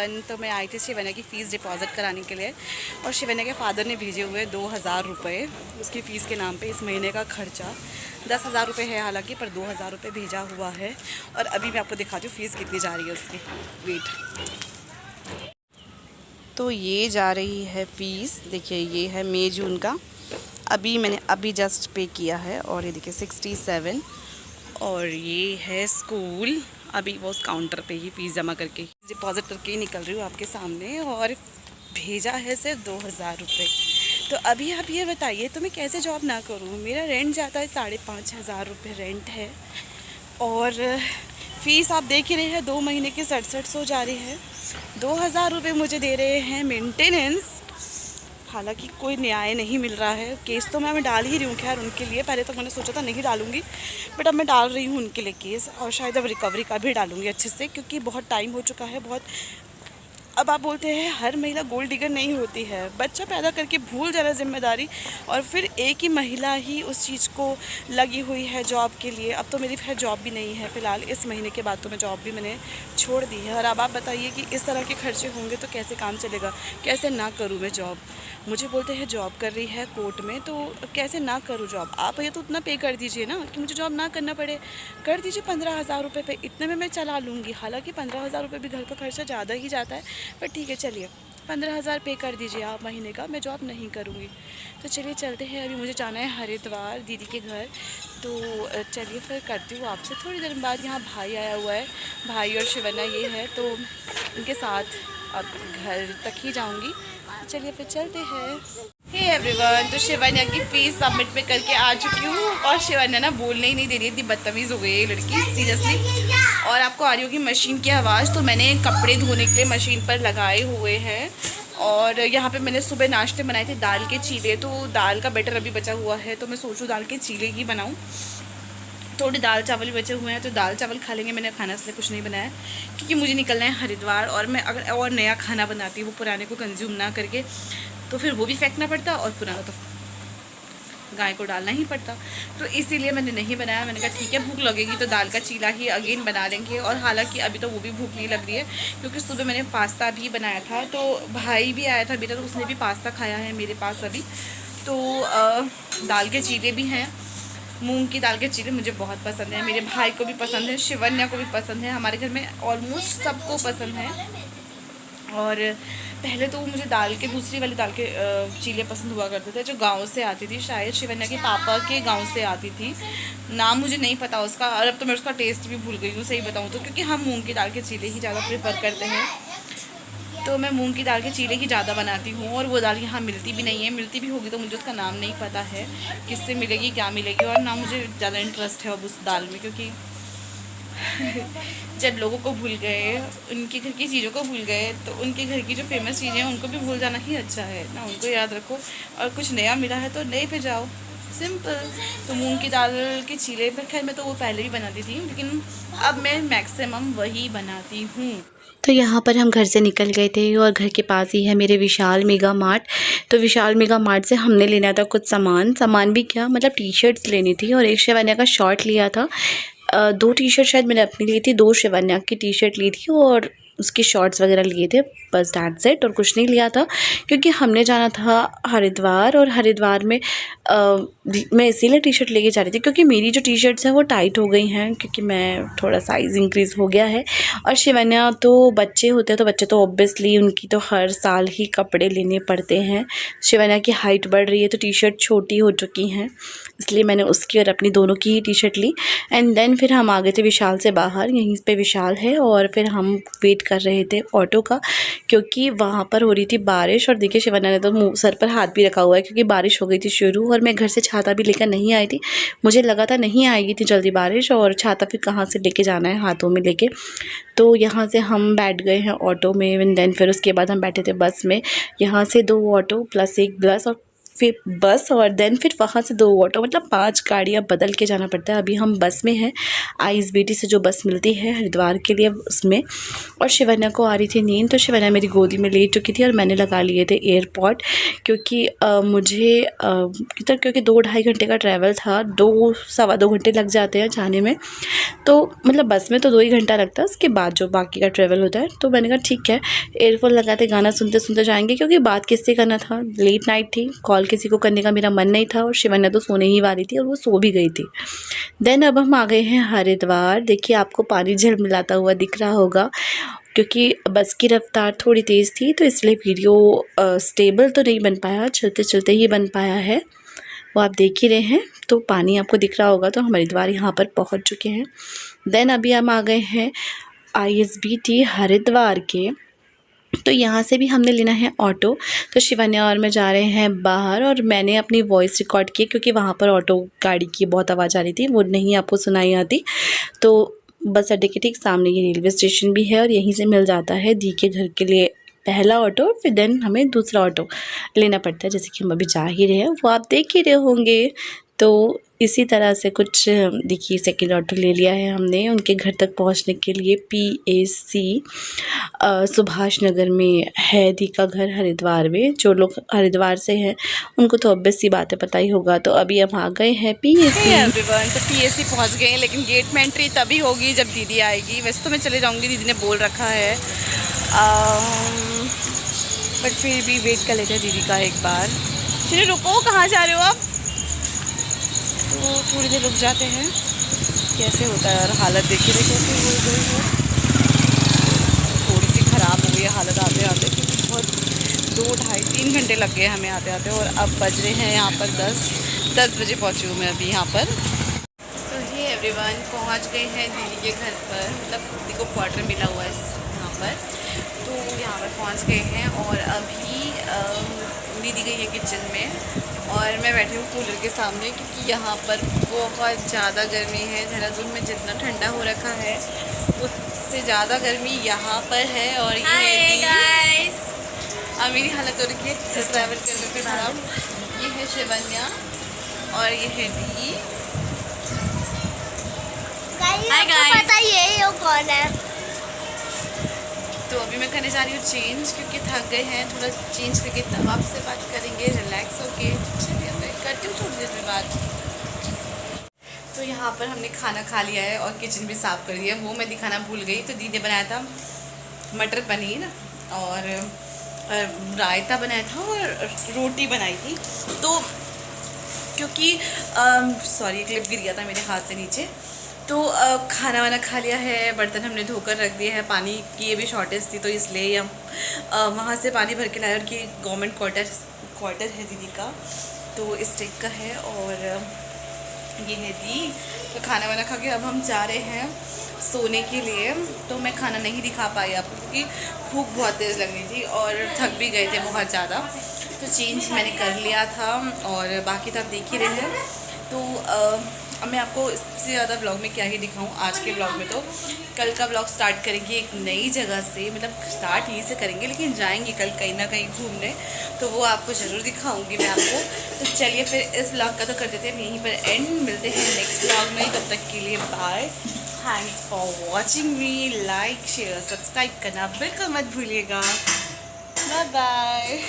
Everyone. तो मैं आई थी शिवन्या की फ़ीस डिपॉज़िट कराने के लिए और शिवन्या के फादर ने भेजे हुए 2000 रुपये उसकी फ़ीस के नाम पे। इस महीने का खर्चा 10,000 रुपये है हालांकि, पर 2000 रुपये भेजा हुआ है। और अभी मैं आपको दिखाती हूँ फ़ीस कितनी जा रही है उसकी। वेट, तो ये जा रही है फ़ीस। देखिए ये है मई जून का, मैंने जस्ट पे किया है। और ये देखिए 67। और ये है स्कूल, अभी वो उस काउंटर पे ही फ़ीस जमा करके डिपॉज़िट करके ही निकल रही हूँ आपके सामने। और भेजा है सिर्फ 2000 रुपये। तो अभी आप ये बताइए तो मैं कैसे जॉब ना करूँ? मेरा रेंट जाता है 5,500 रुपये रेंट है। और फ़ीस आप देख ही रहे हैं 2 महीने की 6700 जा रही है। 2000 रुपये मुझे दे रहे हैं मेंटेनेंस। हालांकि कोई न्याय नहीं मिल रहा है। केस तो मैं डाल ही रही हूँ खैर उनके लिए। पहले तो मैंने सोचा था नहीं डालूँगी, बट अब मैं डाल रही हूँ उनके लिए केस। और शायद अब रिकवरी का भी डालूँगी अच्छे से, क्योंकि बहुत टाइम हो चुका है बहुत। अब आप बोलते हैं हर महिला गोल्ड डिगर नहीं होती है। बच्चा पैदा करके भूल जाना जिम्मेदारी, और फिर एक ही महिला ही उस चीज़ को लगी हुई है जॉब के लिए। अब तो मेरी खैर जॉब भी नहीं है फ़िलहाल। इस महीने के बाद तो मैं जॉब भी मैंने छोड़ दी है। और अब आप बताइए कि इस तरह के खर्चे होंगे तो कैसे काम चलेगा? कैसे ना करूँ मैं जॉब? मुझे बोलते हैं जॉब कर रही है कोर्ट में, तो कैसे ना करूँ जॉब? आप ये तो उतना पे कर दीजिए ना कि मुझे जॉब ना करना पड़े। कर दीजिए 15,000 रुपये पे, इतने में मैं चला लूँगी। हालांकि 15,000 रुपये भी घर का खर्चा ज़्यादा ही जाता है, पर ठीक है चलिए 15,000 पे कर दीजिए आप महीने का। मैं जॉब नहीं करूँगी। तो चलिए चलते हैं, अभी मुझे जाना है हरिद्वार दीदी के घर। तो चलिए फिर करती हूँ आपसे थोड़ी देर बाद। यहाँ भाई आया हुआ है, भाई और शिवन्या ये है, तो उनके साथ अब घर तक ही जाऊँगी। चलिए फिर चलते हैं। हे एवरीवन, तो शिवन्या की फ़ीस सबमिट में करके आ चुकी हूँ। और शिवन्या ना बोलने ही नहीं दे रही, इतनी बदतमीज़ हो गई है लड़की सीरियसली। और आपको आ रही होगी मशीन की आवाज़। तो मैंने कपड़े धोने के लिए मशीन पर लगाए हुए हैं। और यहाँ पे मैंने सुबह नाश्ते बनाए थे दाल के चीले। तो दाल का बैटर अभी बचा हुआ है, तो मैं सोचूँ दाल के चीले ही बनाऊँ। थोड़े दाल चावल भी बचे हुए हैं, तो दाल चावल खा लेंगे। मैंने खाना इसलिए कुछ नहीं बनाया, क्योंकि मुझे निकलना है हरिद्वार। और मैं अगर और नया खाना बनाती हूँ पुराने को कंज्यूम ना करके, तो फिर वो भी फेंकना पड़ता और पुराना तो गाय को डालना ही पड़ता। तो इसीलिए मैंने नहीं बनाया। मैंने कहा ठीक है, भूख लगेगी तो दाल का चीला ही अगेन बना लेंगे। और हालांकि अभी तो वो भी भूख नहीं लग रही है, क्योंकि सुबह मैंने पास्ता भी बनाया था। तो भाई भी आया था बेटा, तो उसने भी पास्ता खाया है मेरे पास अभी। तो दाल के चीले भी हैं। मूंग की दाल के चीले मुझे बहुत पसंद है, मेरे भाई को भी पसंद है, शिवन्या को भी पसंद है, हमारे घर में ऑलमोस्ट सबको पसंद है। और पहले तो मुझे दूसरी वाली दाल के चीले पसंद हुआ करते थे, जो गांव से आती थी। शायद शिवन्या के पापा के गांव से आती थी, नाम मुझे नहीं पता उसका। और अब तो मैं उसका टेस्ट भी भूल गई हूँ सही बताऊँ तो, क्योंकि हम मूंग की दाल के चीले ही ज़्यादा प्रेफर करते हैं। तो मैं मूंग की दाल के चीले ही ज़्यादा बनाती हूँ। और वो दाल यहाँ मिलती भी नहीं है, मिलती भी होगी तो मुझे उसका नाम नहीं पता है, किससे मिलेगी क्या मिलेगी। और ना मुझे ज़्यादा इंटरेस्ट है अब उस दाल में, क्योंकि जब लोगों को भूल गए, उनके घर की चीज़ों को भूल गए, तो उनके घर की जो फेमस चीज़ें हैं उनको भी भूल जाना ही अच्छा है ना। उनको याद रखो, और कुछ नया मिला है तो नए पे जाओ, सिंपल। तो मूंग की दाल के चीले पर खैर मैं तो वो पहले भी बनाती थी, लेकिन अब मैं मैक्सिमम वही बनाती हूँ। तो यहाँ पर हम घर से निकल गए थे और घर के पास ही है मेरे विशाल मेगा मार्ट। तो विशाल मेगा मार्ट से हमने लेना था कुछ सामान भी क्या मतलब टी शर्ट्स लेनी थी और एक शिवन्या का शॉर्ट लिया था। 2 टी शर्ट शायद मैंने अपनी ली थी, 2 शिवन्या की टी शर्ट ली थी और उसकी शॉर्ट्स वगैरह लिए थे, बस दैट्स इट। और कुछ नहीं लिया था, क्योंकि हमने जाना था हरिद्वार। और हरिद्वार में मैं इसीलिए टी शर्ट लेके जा रही थी, क्योंकि मेरी जो टी शर्ट्स हैं वो टाइट हो गई हैं, क्योंकि मैं थोड़ा साइज़ इंक्रीज़ हो गया है। और शिवन्या तो बच्चे होते हैं, तो बच्चे तो ऑब्वियसली उनकी तो हर साल ही कपड़े लेने पड़ते हैं। शिवन्या की हाइट बढ़ रही है, तो टी शर्ट छोटी हो चुकी हैं, इसलिए मैंने उसकी और अपनी दोनों की ही टी शर्ट ली। एंड देन फिर हम आ गए थे विशाल से बाहर, यहीं पे विशाल है। और फिर हम वेट कर रहे थे ऑटो का, क्योंकि वहाँ पर हो रही थी बारिश। और देखिए शिवन्या ने तो मुँह सर पर हाथ भी रखा हुआ है, क्योंकि बारिश हो गई थी शुरू। और मैं घर से छाता भी लेकर नहीं आई थी, मुझे लगा था नहीं आएगी इतनी जल्दी बारिश, और छाता फिर कहाँ से लेके जाना है हाथों में लेके। तो यहाँ से हम बैठ गए हैं ऑटो में। एंड देन फिर उसके बाद हम बैठे थे बस में। यहाँ से 2 ऑटो प्लस 1 बस, और फिर बस और देन फिर वहाँ से 2 ऑटो, मतलब 5 गाड़ियाँ बदल के जाना पड़ता है। अभी हम बस में हैं, ISBT से जो बस मिलती है हरिद्वार के लिए, उसमें। और शिवन्या को आ रही थी नींद, तो शिवन्या मेरी गोदी में लेट चुकी थी और मैंने लगा लिए थे एयरपॉड, क्योंकि मुझे क्योंकि 2-2.5 घंटे का ट्रैवल था, 2 सवा 2 घंटे लग जाते हैं जाने में। तो मतलब बस में तो 2 ही घंटा लगता है, उसके बाद जो बाकी का ट्रैवल होता है। तो मैंने कहा ठीक है, एयरफोन लगाते गाना सुनते सुनते जाएंगे, क्योंकि बात किससे करना था, लेट नाइट थी, कॉल किसी को करने का मेरा मन नहीं था। और शिवन्या तो सोने ही वाली थी और वो सो भी गई थी। देन अब हम आ गए हैं हरिद्वार। देखिए आपको पानी झलमिलाता हुआ दिख रहा होगा, क्योंकि बस की रफ़्तार थोड़ी तेज़ थी, तो इसलिए वीडियो स्टेबल तो नहीं बन पाया, चलते चलते ही बन पाया है। वो आप देख ही रहे हैं, तो पानी आपको दिख रहा होगा। तो हम हरिद्वार यहाँ पर पहुँच चुके हैं। देन अभी हम आ गए हैं ISBT हरिद्वार के। तो यहाँ से भी हमने लेना है ऑटो। तो शिवन्या और मैं जा रहे हैं बाहर, और मैंने अपनी वॉइस रिकॉर्ड की, क्योंकि वहाँ पर ऑटो गाड़ी की बहुत आवाज़ आ रही थी, वो नहीं आपको सुनाई आती। तो बस अड्डे के ठीक सामने ये रेलवे स्टेशन भी है, और यहीं से मिल जाता है दी के घर के लिए पहला ऑटो, फिर देन हमें दूसरा ऑटो लेना पड़ता है, जैसे कि हम अभी जा ही रहे हैं, वो आप देख ही रहे होंगे। तो इसी तरह से कुछ देखिए सेकंड ऑटो ले लिया है हमने उनके घर तक पहुंचने के लिए। PAC सुभाष नगर में है दी का घर हरिद्वार में। जो लोग हरिद्वार से हैं उनको तो ऑब्वियस सी बातें पता ही होगा। तो अभी हम आ गए हैं PAC। एवरीवन, तो PAC पहुंच गए हैं, लेकिन गेट में एंट्री तभी होगी जब दीदी आएगी। वैसे तो मैं चले जाऊंगी, दीदी ने बोल रखा है, बट फिर भी वेट कर लेते हैं दीदी का एक बार। चलिए रुको, कहाँ जा रहे हो आप? तो थोड़ी देर रुक जाते हैं। कैसे होता है यार, हालत देखिए कैसे हो गई है, थोड़ी सी ख़राब हो गई है हालत आते आते, क्योंकि बहुत 2-2.5-3 घंटे लग गए हमें आते आते। और अब बज रहे हैं यहाँ पर 10 बजे पहुँची हूँ मैं अभी यहाँ पर। तो ये एवरीवन पहुँच गए हैं दीदी के घर पर, मतलब दीदी को क्वार्टर मिला हुआ है यहाँ पर। तो यहाँ पर पहुँच गए हैं, और अभी दीदी गई है किचन में, और मैं बैठी हूँ कूलर के सामने, क्योंकि यहाँ पर बहुत ज़्यादा गर्मी है। देहरादून में जितना ठंडा हो रखा है उससे ज़्यादा गर्मी यहाँ पर है। और ये है अब मेरी हालत हो रही है ट्रैवल करने के बाद। ये है शिवन्या और ये है दी। हाय गाइस, पता ये कौन है? तो अभी मैं करने जा रही हूँ चेंज, क्योंकि थक गए हैं। थोड़ा चेंज करके तब आपसे बात करेंगे रिलैक्स होके। चलिए मैं करती हूँ थोड़ी देर में बात। तो यहाँ पर हमने खाना खा लिया है और किचन भी साफ़ कर दिया है, वो मैं दिखाना भूल गई। तो दीदी ने बनाया था मटर पनीर और रायता बनाया था और रोटी बनाई थी। तो क्योंकि सॉरी क्लिप गिर गया था मेरे हाथ से नीचे। तो खाना वाना खा लिया है, बर्तन हमने धोकर रख दिए हैं। पानी की ये भी शॉर्टेज थी, तो इसलिए हम वहाँ से पानी भर के लाए। और कि गवर्नमेंट क्वार्टर है दीदी का, तो इस टाइप का है। और ये है दी। तो खाना वाना खा के अब हम जा रहे हैं सोने के लिए। तो मैं खाना नहीं दिखा पाई आपको, क्योंकि भूख बहुत तेज़ लग रही थी और थक भी गए थे बहुत ज़्यादा। तो चेंज मैंने कर लिया था, और बाकी तो आप देख ही रहे हैं। तो अब मैं आपको इससे ज़्यादा ब्लॉग में क्या ही दिखाऊं आज के ब्लॉग में। तो कल का ब्लॉग स्टार्ट करेंगे एक नई जगह से, मतलब स्टार्ट यहीं से करेंगे, लेकिन जाएंगे कल कहीं ना कहीं घूमने, तो वो आपको ज़रूर दिखाऊंगी मैं आपको। तो चलिए फिर इस ब्लॉग का तो कर देते हैं यहीं पर एंड। मिलते हैं नेक्स्ट ब्लॉग में, तब तक के लिए bye. Thanks for watching me. Like share subscribe करना बिल्कुल मत भूलिएगा। Bye bye.